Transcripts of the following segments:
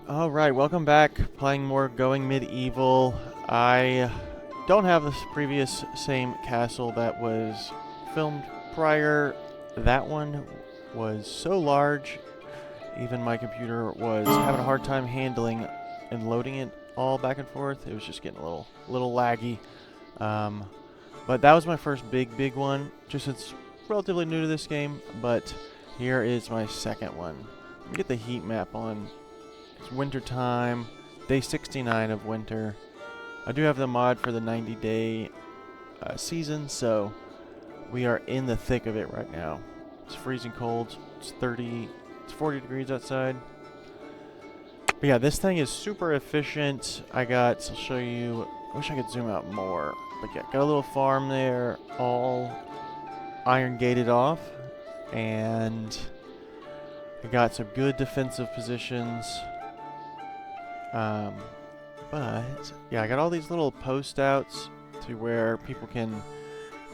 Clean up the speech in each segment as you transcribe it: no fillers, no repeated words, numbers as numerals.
Alright, welcome back. Playing more Going Medieval. I don't have this previous same castle that was filmed prior. That one was so large, even my computer was having a hard time handling and loading it all back and forth. It was just getting a little laggy. Um, but that was my first big one, just it's relatively new to this game, but here is my second one. Let me get the heat map on. It's winter time, day 69 of winter. I do have the mod for the 90-day season, so we are in the thick of it right now. It's freezing cold. It's 40 degrees outside. But yeah, this thing is super efficient. I'll show you, I wish I could zoom out more. But yeah, got a little farm there, all iron gated off. And I got some good defensive positions. But yeah, I got all these little post outs to where people can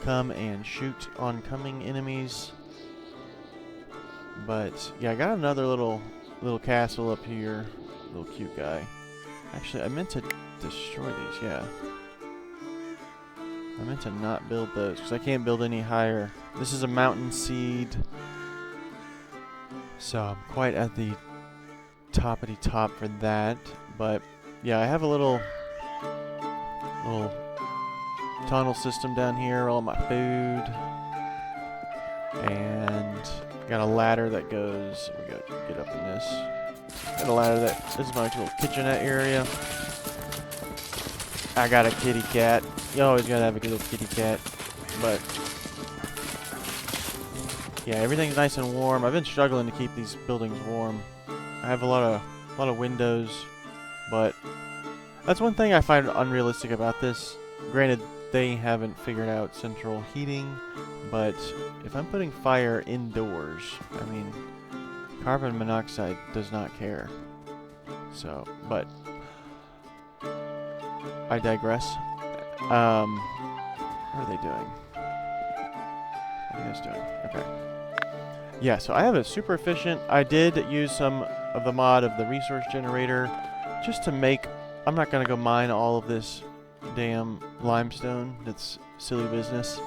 come and shoot oncoming enemies. But yeah, I got another little castle up here, little cute guy. Actually, I meant to destroy these. Yeah, I meant to not build those because I can't build any higher. This is a mountain seed, so I'm quite at the toppity top for that. But yeah, I have a little tunnel system down here, all my food, and got a ladder that goes. We got to get up in this. Got a ladder this is my little kitchenette area. I got a kitty cat. You always gotta have a good little kitty cat. But yeah, everything's nice and warm. I've been struggling to keep these buildings warm. I have a lot of windows. But that's one thing I find unrealistic about this. Granted, they haven't figured out central heating, but if I'm putting fire indoors, I mean, carbon monoxide does not care. So, but I digress. What are they doing? What are you guys doing? Okay. Yeah, so I have a super efficient. I did use some of the mod of the resource generator just to make. I'm not gonna go mine all of this damn limestone. That's silly business.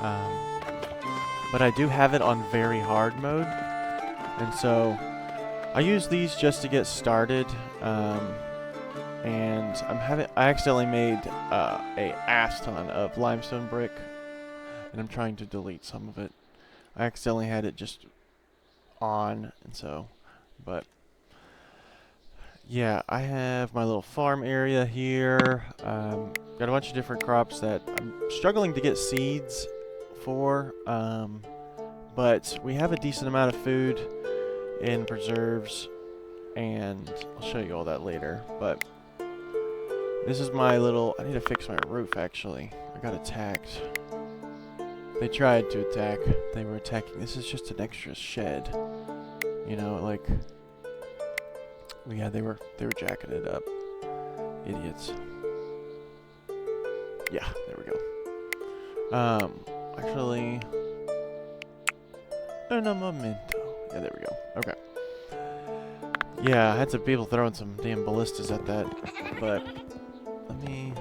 But I do have it on very hard mode, and so I use these just to get started. And I accidentally made a ass ton of limestone brick, and I'm trying to delete some of it. I accidentally had it just on, and so, but. Yeah, I have my little farm area here. Got a bunch of different crops that I'm struggling to get seeds for. But we have a decent amount of food in preserves, and I'll show you all that later. But this is my little. I need to fix my roof actually. I got attacked. They tried to attack. They were attacking. This is just an extra shed. You know, like. Yeah, they were jacking it up. Idiots. Yeah, there we go. Actually, un momento. Yeah, there we go. Okay. Yeah, I had some people throwing some damn ballistas at that, but let me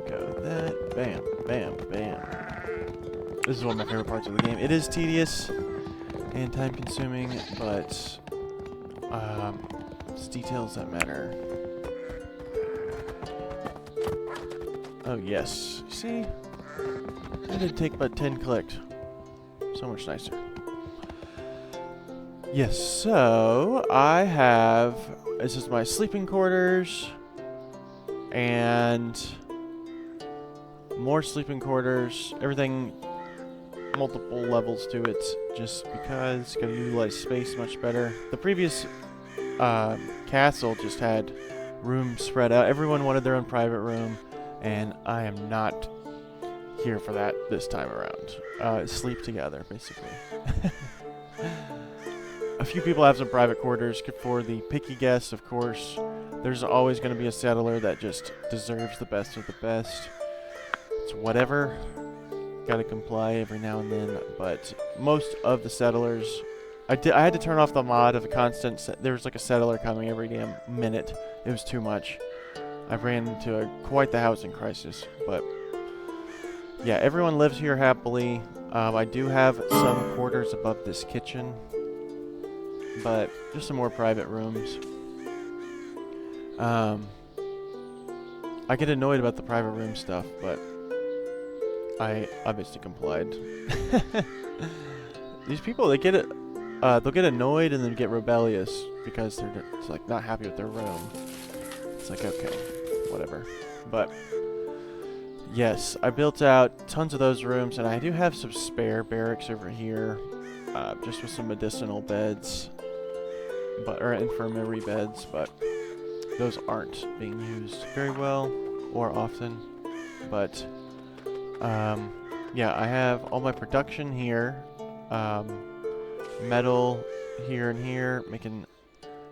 go that. Bam, bam, bam. This is one of my favorite parts of the game. It is tedious and time-consuming, but it's details that matter. Oh yes, see? That didn't take but 10 clicks. So much nicer. Yes, so I have, this is my sleeping quarters, and more sleeping quarters, everything, multiple levels to it, just because, gotta utilize space much better. The previous castle just had rooms spread out. Everyone wanted their own private room, and I am not here for that this time around. Sleep together, basically. A few people have some private quarters for the picky guests, of course. There's always going to be a settler that just deserves the best of the best. It's whatever. Gotta comply every now and then, but most of the settlers I had to turn off the mod of a constant. There was like a settler coming every damn minute. It was too much. I ran into quite the housing crisis. But yeah, everyone lives here happily. I do have some quarters above this kitchen, but just some more private rooms. I get annoyed about the private room stuff, but I obviously complied. These people, they get it. They'll get annoyed and then get rebellious because they're just, like, not happy with their room. It's like, okay, whatever. But yes, I built out tons of those rooms, and I do have some spare barracks over here, just with some medicinal beds, or infirmary beds, but those aren't being used very well or often. But yeah, I have all my production here. Metal here and here, making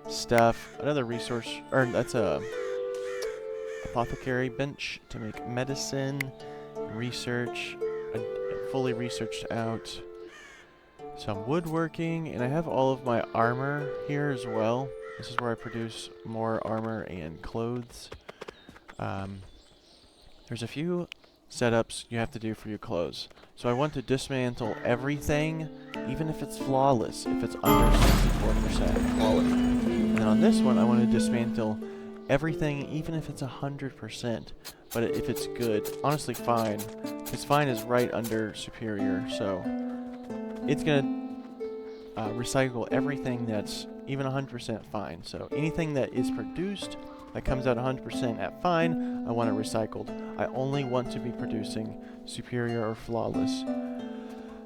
stuff. Another resource, or that's a apothecary bench to make medicine. Research, fully researched out. Some woodworking, and I have all of my armor here as well. This is where I produce more armor and clothes. There's a few setups you have to do for your clothes. So I want to dismantle everything, even if it's flawless, if it's under 64% quality. And then on this one, I want to dismantle everything, even if it's 100%. But if it's good, honestly, fine. Because fine is right under superior, so it's going to recycle everything that's even 100% fine. So anything that is produced that comes out 100% at fine, I want it recycled. I only want to be producing superior or flawless,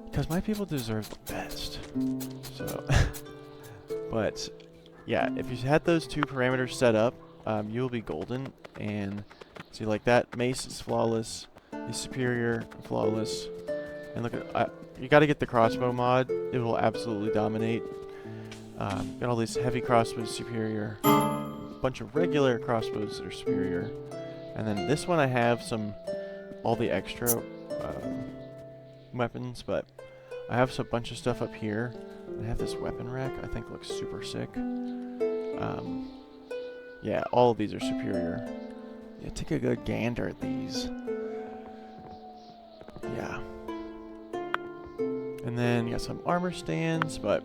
because my people deserve the best. So, but yeah, if you had those two parameters set up, you will be golden. And see, like that mace is flawless, is superior, flawless. And look at you got to get the crossbow mod. It will absolutely dominate. Got all these heavy crossbows superior. Bunch of regular crossbows that are superior, and then this one I have all the extra weapons, but I have a bunch of stuff up here. I have this weapon rack I think looks super sick. Yeah, all of these are superior. Yeah, take a good gander at these. Yeah, and then you got some armor stands, but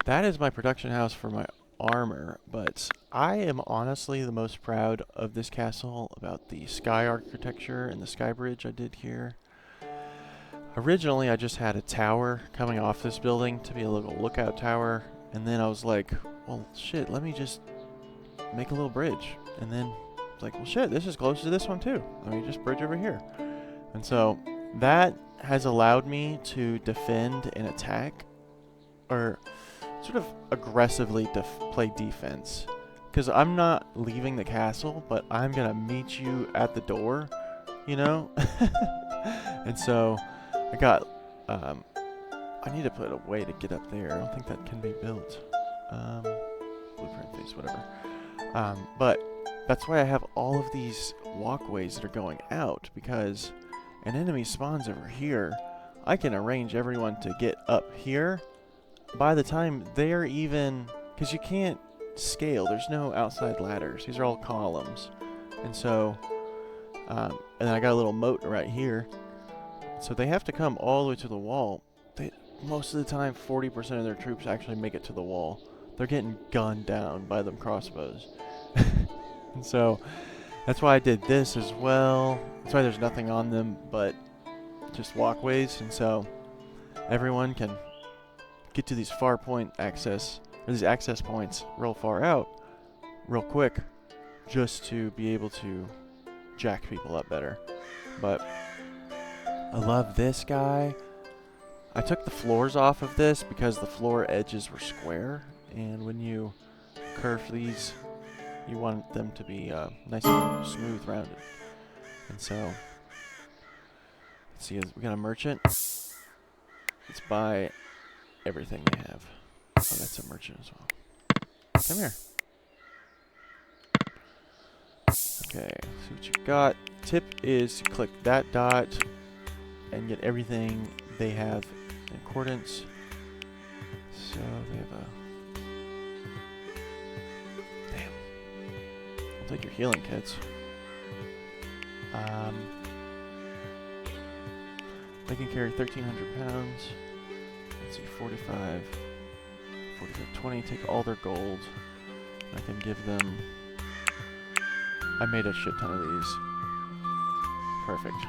that is my production house for my armor, but I am honestly the most proud of this castle about the sky architecture and the sky bridge I did here. Originally, I just had a tower coming off this building to be a little lookout tower, and then I was like, well, shit, let me just make a little bridge. And then it's like, well, shit, this is close to this one too. Let me just bridge over here. And so that has allowed me to defend and attack, or sort of aggressively play defense, because I'm not leaving the castle, but I'm gonna meet you at the door, you know. And so I got I need to put a way to get up there. I don't think that can be built. Blueprint face, whatever. But that's why I have all of these walkways that are going out, because an enemy spawns over here. I can arrange everyone to get up here. By the time they're even, because you can't scale, there's no outside ladders. These are all columns. And so, and then I got a little moat right here. So they have to come all the way to the wall. Most of the time, 40% of their troops actually make it to the wall. They're getting gunned down by them crossbows. And so, that's why I did this as well. That's why there's nothing on them but just walkways. And so, everyone can get to these far point access, or these access points real far out, real quick, just to be able to jack people up better. But I love this guy. I took the floors off of this because the floor edges were square, and when you curve these, you want them to be nice and smooth rounded. And so, let's see, we got a merchant. Let's buy everything they have. Oh, that's a merchant as well. Come here. Okay, see what you got. Tip is to click that dot and get everything they have in accordance. So they have a... Damn. I'll take your healing kits. They can carry 1,300 pounds. Let's see, 45, 20. Take all their gold. I can give them... I made a shit ton of these. Perfect.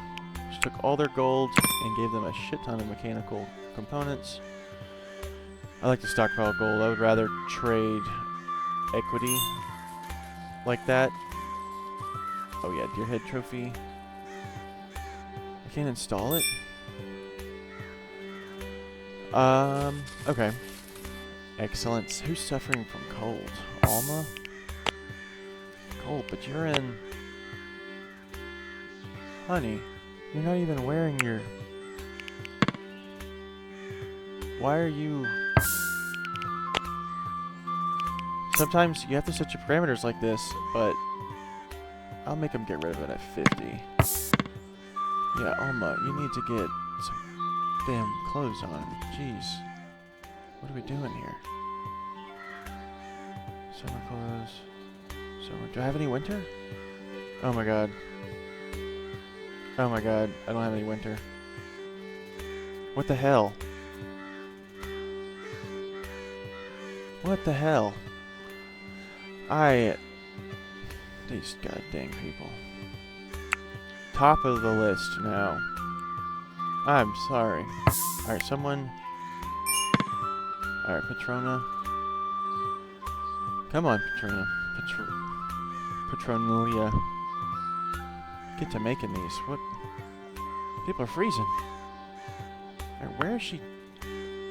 Just took all their gold and gave them a shit ton of mechanical components. I like to stockpile gold. I would rather trade equity like that. Oh yeah, Deerhead trophy. I can't install it? Okay. Excellent. Who's suffering from cold? Alma? Cold, but you're in... Honey, you're not even wearing your... Why are you... Sometimes you have to set your parameters like this, but... I'll make them get rid of it at 50. Yeah, Alma, you need to get some damn clothes on. Jeez. What are we doing here? Summer clothes. Summer. Do I have any winter? Oh my god. Oh my god. I don't have any winter. What the hell? What the hell? These goddamn people. Top of the list now. I'm sorry. Alright, someone... Alright, Petrona. Come on, Petrona. Petronalia. Get to making these. What? People are freezing. Alright, where is she?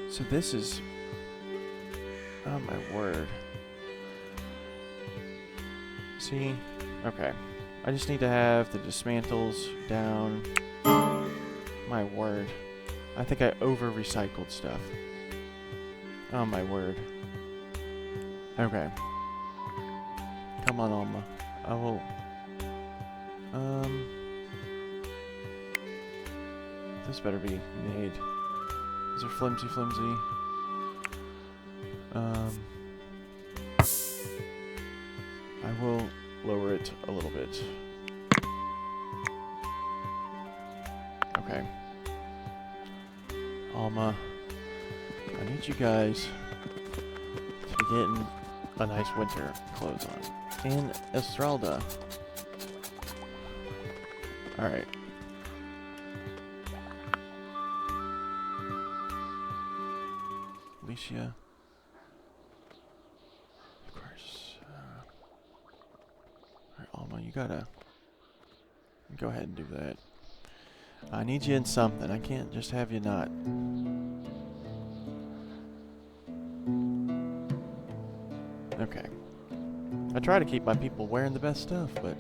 So this is... Oh my word. See? Okay. I just need to have the dismantles down. My word. I think I over-recycled stuff. Oh my word. Okay. Come on, Alma. I will... This better be made. These are flimsy. I will lower it a little bit. Okay. Alma, I need you guys to be getting a nice winter clothes on. And Estralda. Alright. Alicia. Of course. Alright, Alma, you gotta go ahead and do that. I need you in something. I can't just have you not. Okay. I try to keep my people wearing the best stuff, but...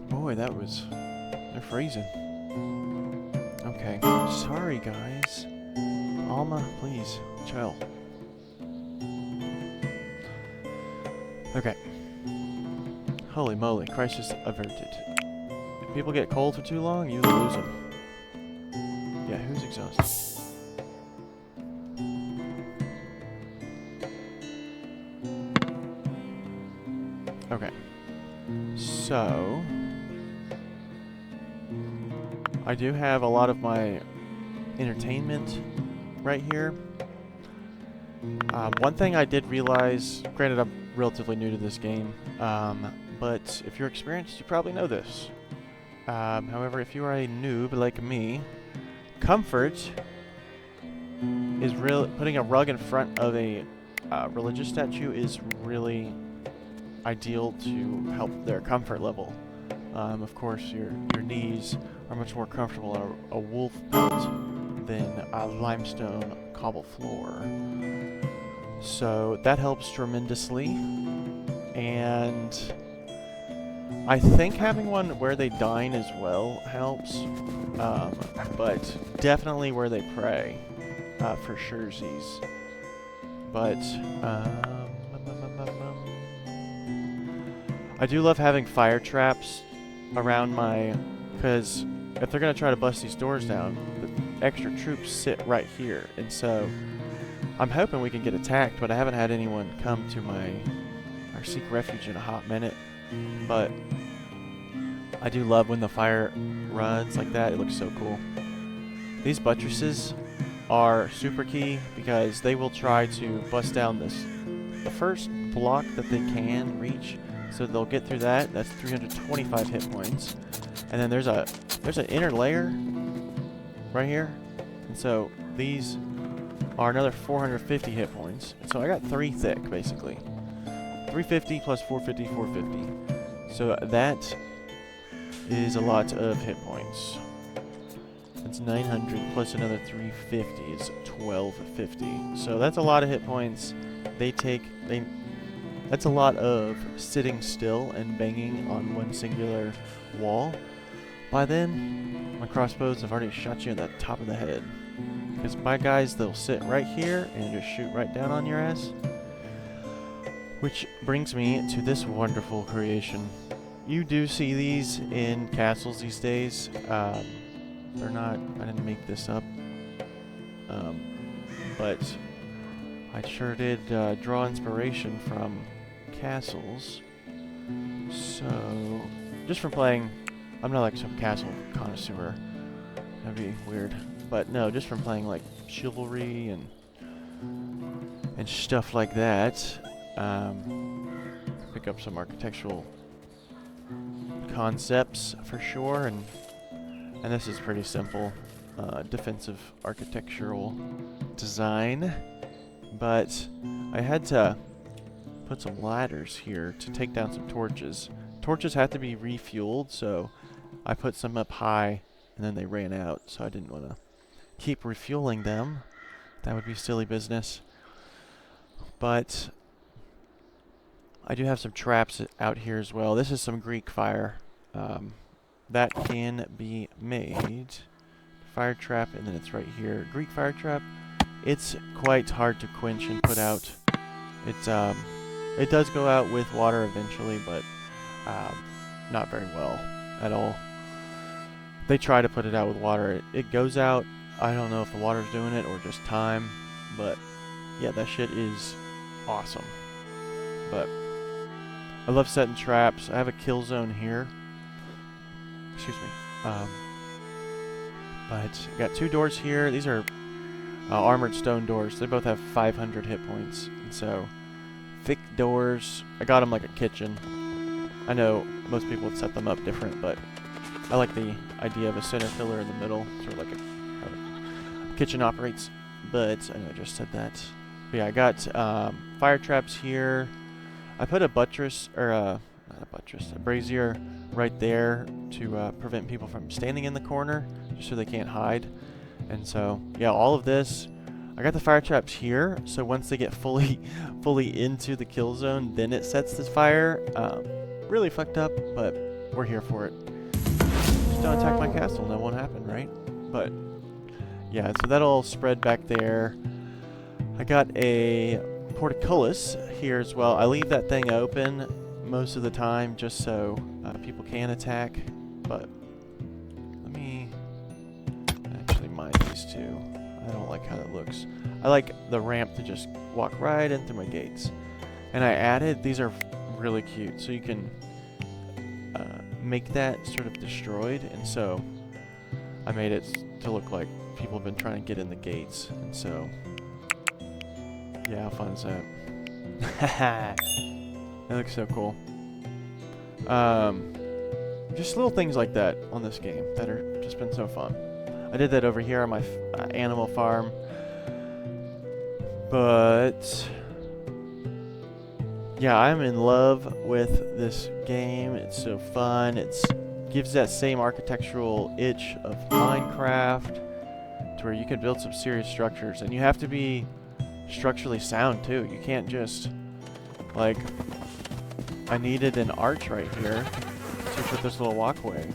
Boy, that was... They're freezing. Okay. Sorry, guys. Alma, please, chill. Okay. Holy moly, crisis averted. If people get cold for too long, you lose them. Yeah, who's exhausted? Okay. So... I do have a lot of my entertainment right here. One thing I did realize, granted I'm relatively new to this game, but if you're experienced, you probably know this. However, if you are a noob like me, comfort is putting a rug in front of a religious statue is really ideal to help their comfort level. Of course, your knees are much more comfortable on a wolf pelt than a limestone cobble floor. So that helps tremendously. And I think having one where they dine as well helps. But definitely where they pray, for surezies. But I do love having fire traps around my, because if they're gonna try to bust these doors down, extra troops sit right here, and so I'm hoping we can get attacked, but I haven't had anyone come to our seek refuge in a hot minute. But I do love when the fire runs like that. It looks so cool. These buttresses are super key because they will try to bust down the first block that they can reach. So they'll get through that. That's 325 hit points. And then there's an inner layer right here. And so these are another 450 hit points. So I got 3 thick, basically. 350 plus 450, 450. So that is a lot of hit points. That's 900 plus another 350 is 1250. So that's a lot of hit points. That's a lot of sitting still and banging on one singular wall. By then, my crossbows have already shot you in the top of the head. Because my guys, they'll sit right here and just shoot right down on your ass. Which brings me to this wonderful creation. You do see these in castles these days. They're not, I didn't make this up. But I sure did draw inspiration from castles. So, just from playing, I'm not like some castle connoisseur. That'd be weird. But no, just from playing like Chivalry and stuff like that. Pick up some architectural concepts for sure, and this is pretty simple defensive architectural design, but I had to put some ladders here to take down some torches. Torches have to be refueled, so I put some up high and then they ran out, so I didn't want to keep refueling them. That would be silly business. But I do have some traps out here as well. This is some Greek fire. That can be made. Fire trap, and then it's right here. Greek fire trap. It's quite hard to quench and put out. It does go out with water eventually, but not very well at all. They try to put it out with water. It goes out. I don't know if the water's doing it or just time, but yeah, that shit is awesome. But I love setting traps. I have a kill zone here. Excuse me. But I got 2 doors here. These are armored stone doors. They both have 500 hit points. And so, thick doors. I got them like a kitchen. I know most people would set them up different, but I like the idea of a center pillar in the middle. Sort of like how a kitchen operates. But I know I just said that. But yeah, I got fire traps here. I put a buttress, or not a buttress, a brazier right there to prevent people from standing in the corner, just so they can't hide. And so, yeah, all of this, I got the fire traps here, so once they get fully into the kill zone, then it sets this fire. Really fucked up, but we're here for it. Just don't attack my castle, that won't happen, right? But, yeah, so that'll all spread back there. I got a portcullis here as well. I leave that thing open most of the time just so people can attack, but let me actually mine these two. I don't like how that looks. I like the ramp to just walk right in through my gates. And I added, these are really cute, so you can make that sort of destroyed, and so I made it to look like people have been trying to get in the gates, and so yeah, how fun is that? That looks so cool. Just little things like that on this game that are just been so fun. I did that over here on my animal farm, but yeah, I'm in love with this game. It's so fun. It gives that same architectural itch of Minecraft, to where you can build some serious structures, and you have to be structurally sound too. You can't just, like, I needed an arch right here to put this little walkway.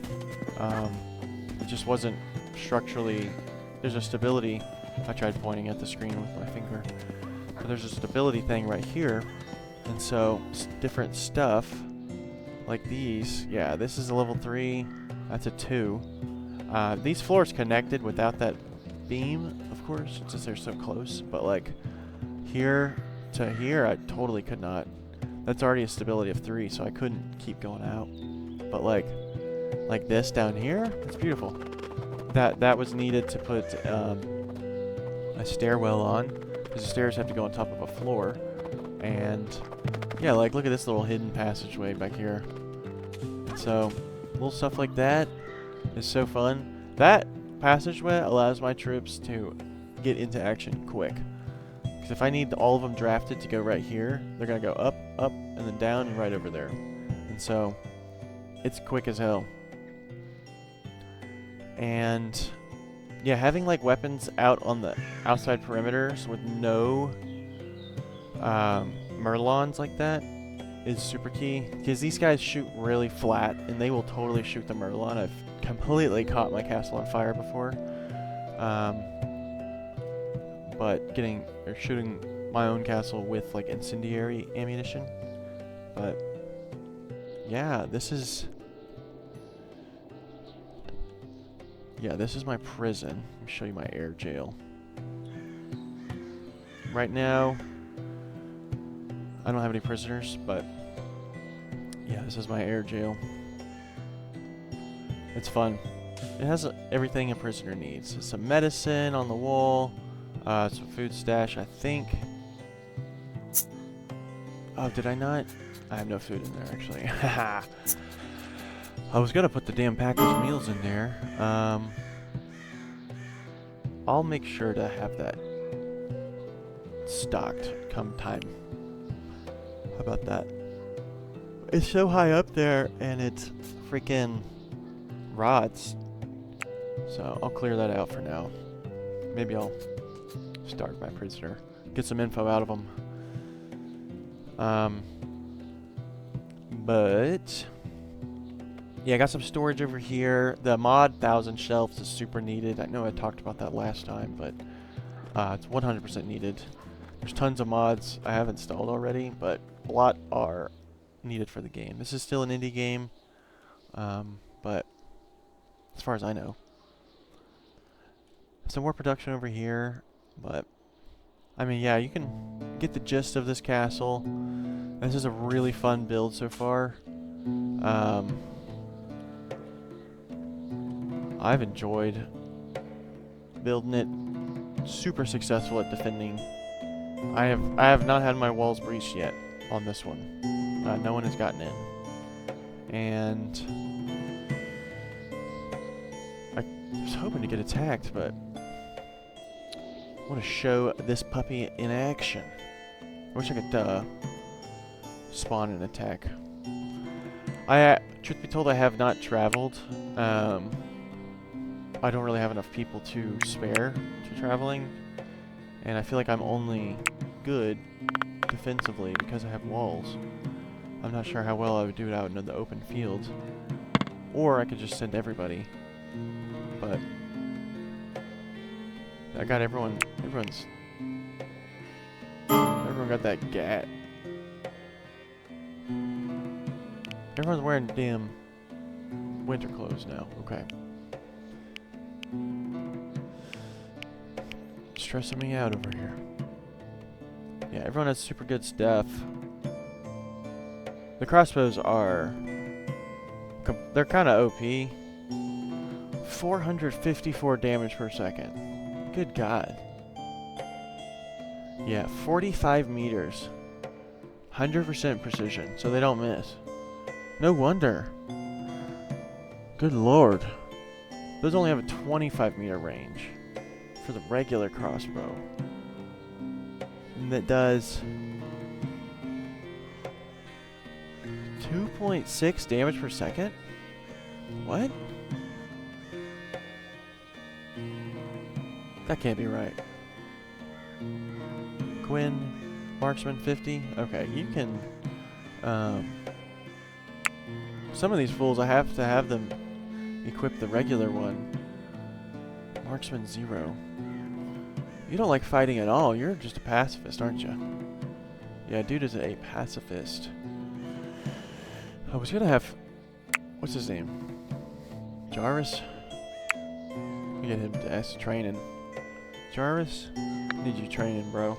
It just wasn't structurally, there's a stability. I tried pointing at the screen with my finger, but there's a stability thing right here, and so different stuff like these. Yeah, this is a level 3, that's a 2. These floors connected without that beam, of course, since they're so close. But like here to here, I totally could not. That's already a stability of 3, so I couldn't keep going out. But like this down here, it's beautiful. That was needed to put a stairwell on, because the stairs have to go on top of a floor. And yeah, like look at this little hidden passageway back here. So little stuff like that is so fun. That passageway allows my troops to get into action quick. Because if I need all of them drafted to go right here, they're going to go up, up, and then down and right over there. And so it's quick as hell. And yeah, having like weapons out on the outside perimeters with no Merlons like that is super key, because these guys shoot really flat and they will totally shoot the Merlon. I've completely caught my castle on fire before, but shooting my own castle with like incendiary ammunition. But yeah, this is my prison. Let me show you my air jail. Right now I don't have any prisoners, but yeah, this is my air jail. It's fun. It has everything a prisoner needs. Some medicine on the wall, some food stash, I think. Oh, did I not? I have no food in there, actually. I was gonna put the damn Packers meals in there. I'll make sure to have that stocked come time. How about that? It's so high up there, and it's freaking rods. So I'll clear that out for now. Maybe I'll starve my prisoner. Get some info out of him. But yeah, I got some storage over here. The mod 1000 shelves is super needed. I know I talked about that last time, but it's 100% needed. There's tons of mods I have installed already, but a lot are needed for the game. This is still an indie game, but as far as I know. Some more production over here, but I mean, yeah, you can get the gist of this castle. This is a really fun build so far. I've enjoyed building it. Super successful at defending. I have not had my walls breached yet on this one. No one has gotten in. And I was hoping to get attacked, but I want to show this puppy in action. I wish I could spawn an attack. Truth be told, I have not traveled. I don't really have enough people to spare to traveling, and I feel like I'm only good defensively because I have walls. I'm not sure how well I would do it out in the open field, or I could just send everybody. But I got everyone got that gat. Everyone's wearing damn winter clothes now. Okay. Stressing me out over here. Yeah, everyone has super good stuff. The crossbows are... they're kind of OP. 454 damage per second. Good God. Yeah, 45 meters. 100% precision, so they don't miss. No wonder. Good Lord. Those only have a 25 meter range for the regular crossbow. And that does 2.6 damage per second? What? That can't be right. Quinn, marksman 50? Okay, you can... some of these fools, I have to have them equip the regular one. Marksman 0. You don't like fighting at all. You're just a pacifist, aren't you? Yeah, dude is a pacifist. I was gonna have... what's his name? Jarvis? Get him to S training. Jarvis, I need you training, bro.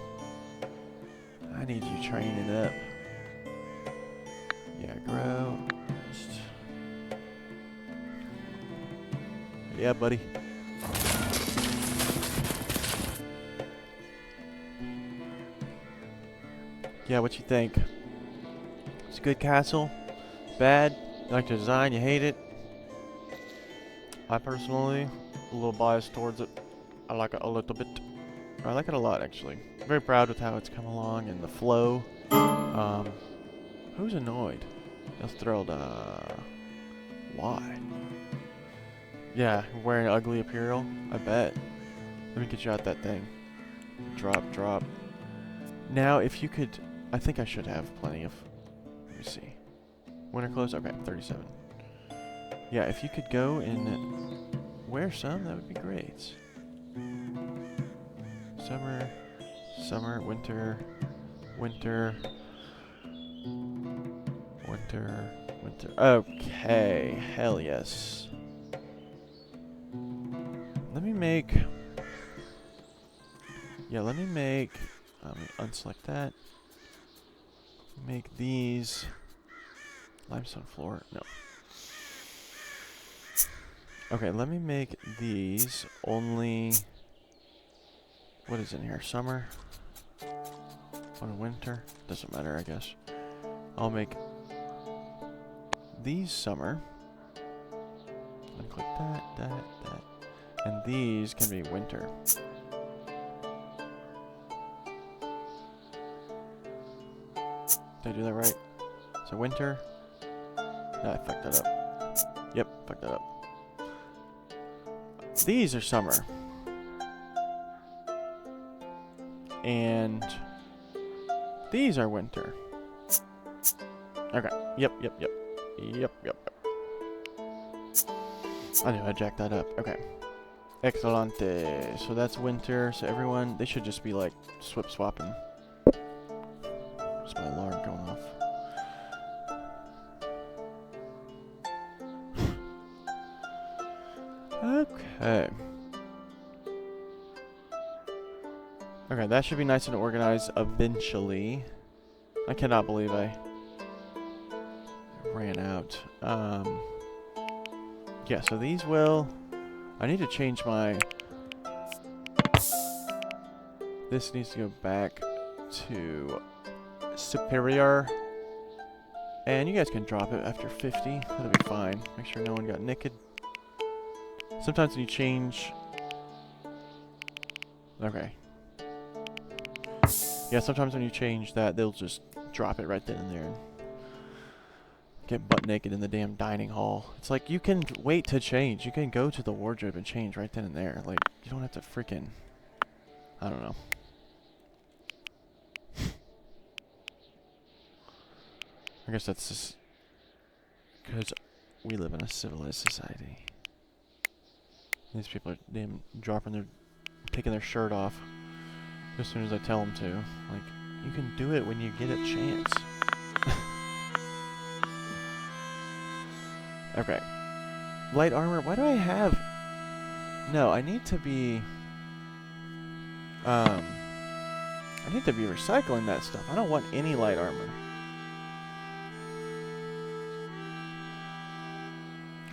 I need you training up. Yeah, grow. Just... Yeah, buddy. Yeah, what you think? It's a good castle? Bad? You like the design? You hate it? I personally, a little biased towards it. I like it a little bit. I like it a lot, actually. I'm very proud with how it's come along and the flow. Who's annoyed? That's thrilled. Why? Yeah, wearing an ugly apparel? I bet. Let me get you out that thing. Drop, drop. Now, if you could... I think I should have plenty of... Let me see. Winter clothes? Okay, 37. Yeah, if you could go and wear some, that would be great. Summer, summer, winter, winter, winter, winter. Okay, hell yes. Let me make... Yeah, let me make... Let me unselect that. Make these... Limestone floor? No. Okay, let me make these only... What is in here? Summer? What, winter? Doesn't matter, I guess. I'll make these summer. Unclick that, that. And these can be winter. Did I do that right? So winter. No, I fucked that up. Yep, fucked that up. These are summer. And these are winter. Okay. Yep. I knew I jacked that up. Okay. Excelente. So that's winter. So everyone, they should just be like swapping. Just my alarm going off. Okay. Okay, that should be nice and organized eventually. I cannot believe I ran out. Yeah, so these will... I need to change my... This needs to go back to Superior. And you guys can drop it after 50. That'll be fine. Make sure no one got naked. Sometimes when you change... Okay. Yeah, sometimes when you change that, they'll just drop it right then and there. And get butt naked in the damn dining hall. It's like, you can wait to change. You can go to the wardrobe and change right then and there. Like, you don't have to freaking... I don't know. I guess that's just... because we live in a civilized society. These people are damn taking their shirt off as soon as I tell them to. Like, you can do it when you get a chance. Okay. Light armor, why do I have... No, I need to be... I need to be recycling that stuff. I don't want any light armor.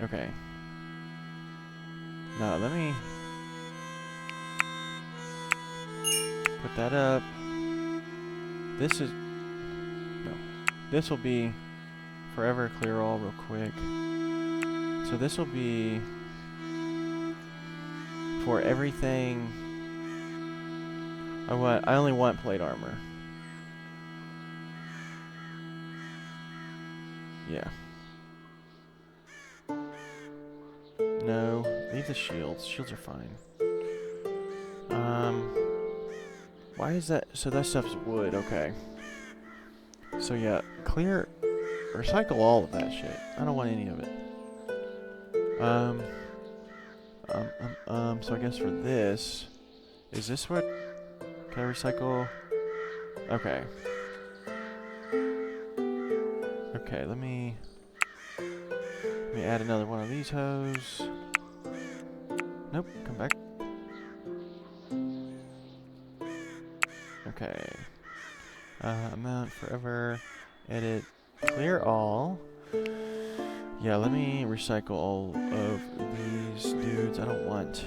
Okay. Now, let me... put that up. This is... No. This will be... Forever clear all real quick. So this will be... for everything... I only want plate armor. Yeah. No, leave the shields. Shields are fine. Why is that? So that stuff's wood, okay. So yeah, clear, recycle all of that shit. I don't want any of it. So I guess for this, is this what, can I recycle? Okay. Okay, let me add another one of these hoes. Nope, come back. Amount forever. Edit. Clear all. Yeah, let me recycle all of these dudes. I don't want.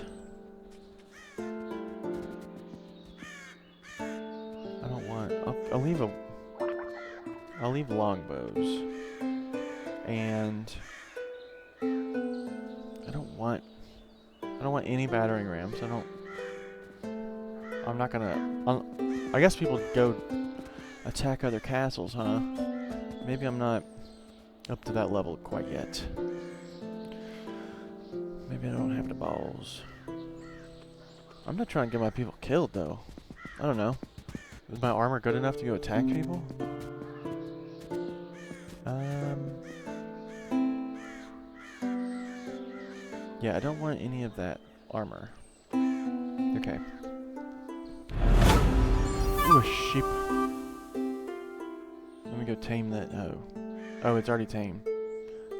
I'll leave a. I'll leave longbows. And I don't want any battering rams. I'm not gonna. I guess people go attack other castles, huh? Maybe I'm not up to that level quite yet. Maybe I don't have the balls. I'm not trying to get my people killed, though. I don't know. Is my armor good enough to go attack people? Yeah, I don't want any of that armor. Okay. Ooh, a sheep. Let me go tame that. Oh. Oh, it's already tamed.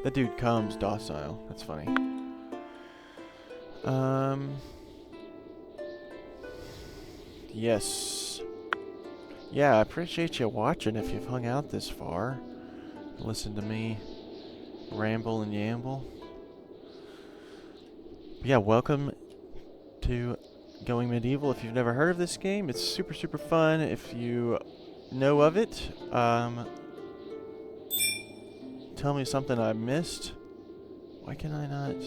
That dude comes docile. That's funny. Yes. Yeah, I appreciate you watching if you've hung out this far. Listen to me ramble and yamble. Yeah, welcome to Going Medieval. If you've never heard of this game, it's super, super fun. If you know of it, tell me something I missed. Why can I not?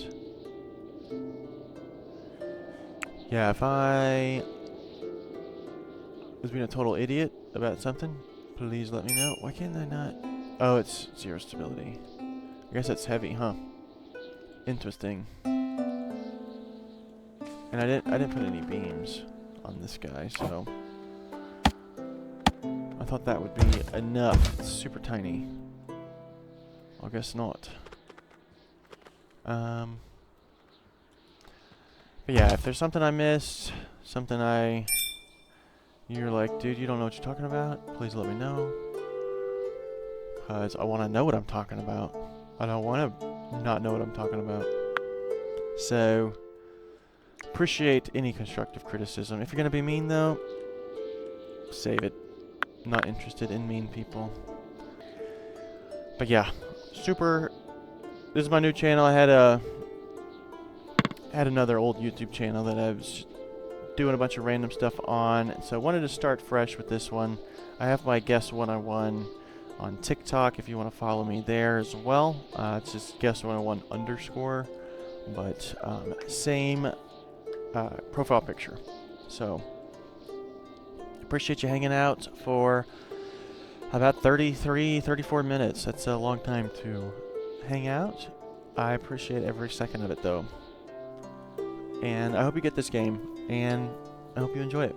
Yeah, if I was being a total idiot about something, please let me know. Why can't I not? Oh, it's 0 stability. I guess that's heavy, huh? Interesting. And I didn't put any beams on this guy, so I thought that would be enough. It's super tiny. I guess not. But yeah, if there's something I missed, something you're like, dude, you don't know what you're talking about, please let me know. Because I want to know what I'm talking about. I don't want to not know what I'm talking about. So, appreciate any constructive criticism. If you're going to be mean, though, save it. Not interested in mean people. But yeah, super. This is my new channel. I had another old YouTube channel that I was doing a bunch of random stuff on, so I wanted to start fresh with this one. I have my Guess 101 on TikTok if you want to follow me there as well. It's just Guess 101 _ but same profile picture. So appreciate you hanging out for about 34 minutes. That's a long time to hang out. I appreciate every second of it, though. And I hope you get this game, and I hope you enjoy it.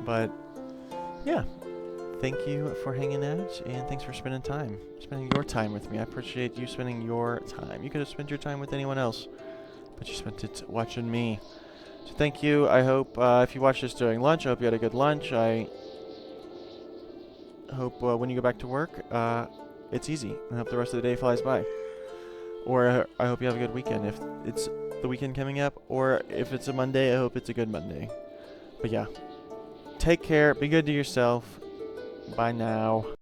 But yeah, thank you for hanging out, and thanks for spending your time with me. I appreciate you spending your time. You could have spent your time with anyone else, but you spent it watching me. So thank you. I hope if you watch this during lunch, I hope you had a good lunch. I hope when you go back to work, it's easy. I hope the rest of the day flies by. Or I hope you have a good weekend if it's the weekend coming up. Or if it's a Monday, I hope it's a good Monday. But yeah, take care. Be good to yourself. Bye now.